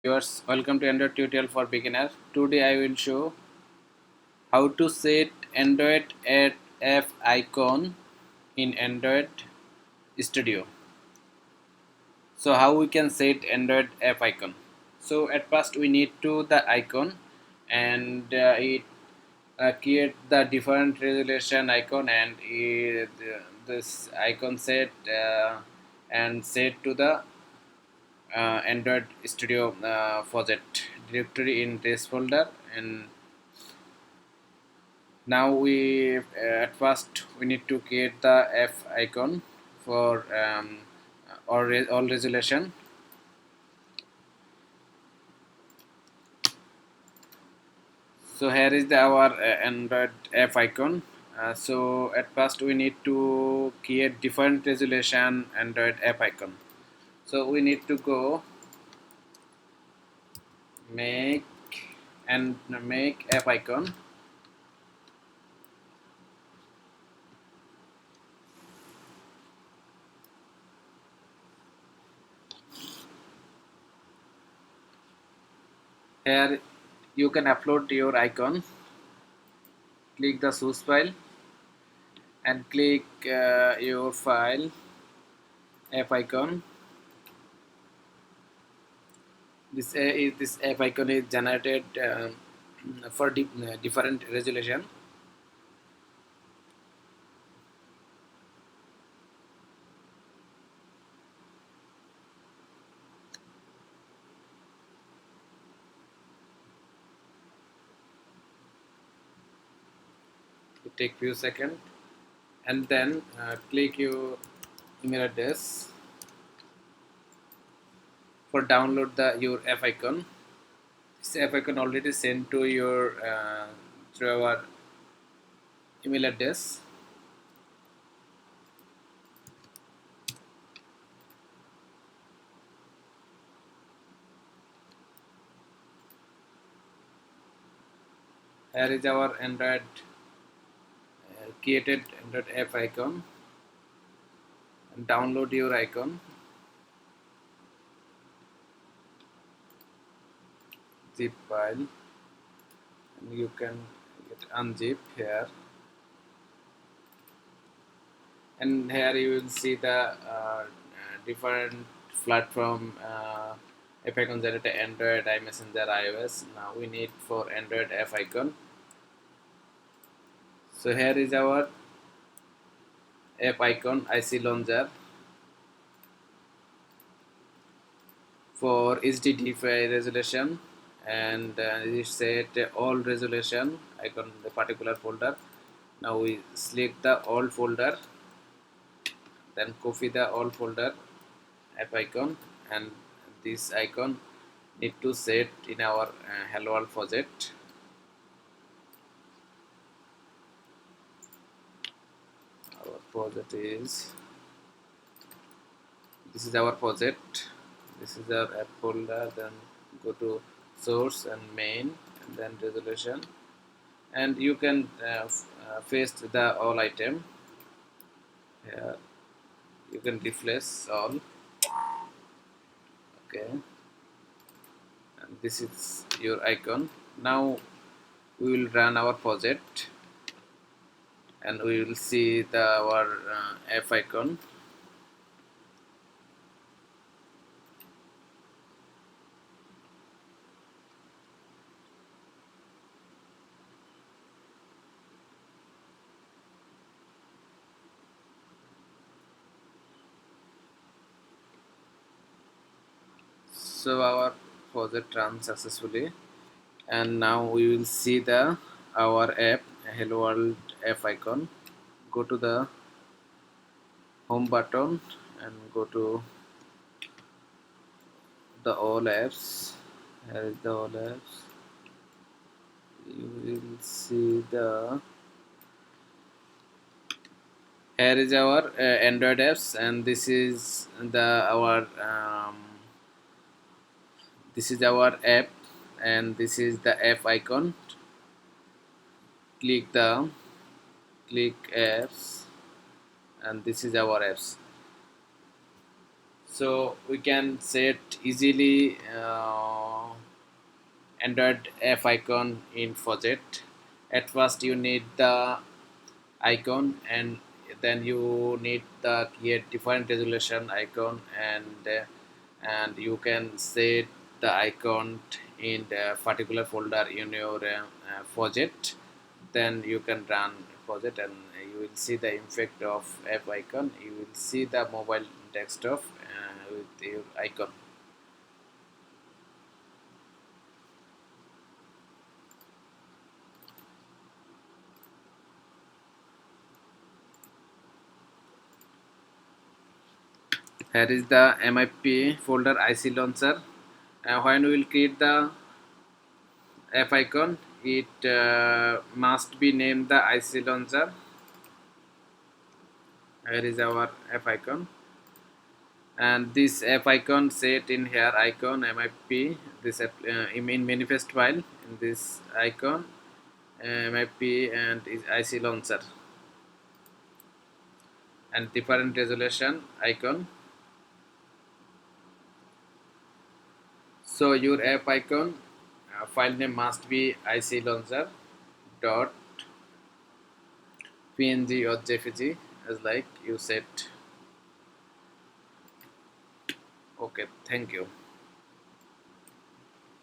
Viewers, welcome to Android tutorial for beginner. Today I will show how to set Android app icon in Android Studio. So how we can set Android app icon? So at first we need to the icon, and it create the different resolution icon, and this icon set and set to the Android Studio project directory in this folder. And now we at first we need to create the F icon for all resolution. So here is our Android F icon. So at first we need to create different resolution Android F icon. So we need to go make and make F icon. Here you can upload your icon. Click the source file and click your file app icon. This app icon is generated for different resolution. It take few seconds, and then click your email address for download the your app icon. This app icon already sent to your through our email address. Here is our Android created Android app icon, and download your icon, zip file, and you can get unzip here, and here you will see the different platform app icon generated: Android, iMessenger, iOS. Now we need for Android app icon. So here is our app icon IC launcher for HDD5 resolution, and it set all resolution icon the particular folder. Now we select the all folder, then copy the all folder app icon, and this icon need to set in our hello world project. Our project is this is our project. This is our app folder. Then go to source and main, and then resolution, and you can paste the all item here. You can replace all. Okay, and this is your icon. Now we will run our project, and we will see our app icon. So our project runs successfully, and now we will see our app hello world app icon. Go to the home button and go to the all apps. Here is the all apps. You will see here is our Android apps, and this is our app, and this is the app icon. Click apps, and this is our apps. So we can set easily Android app icon in Faucet. At first you need the icon, and then you need the create different resolution icon, and you can set the icon in the particular folder in your project. Then you can run project, and you will see the effect of app icon. You will see the mobile desktop with your icon. Here is the MIP folder IC launcher. When we will create the app icon, it must be named the IC launcher. Here is our app icon, and this app icon set in here icon MIP. This app, in manifest file in this icon MIP and is IC launcher and different resolution icon. So your app icon file name must be IC launcher dot png or jpg as like you said. Okay, thank you.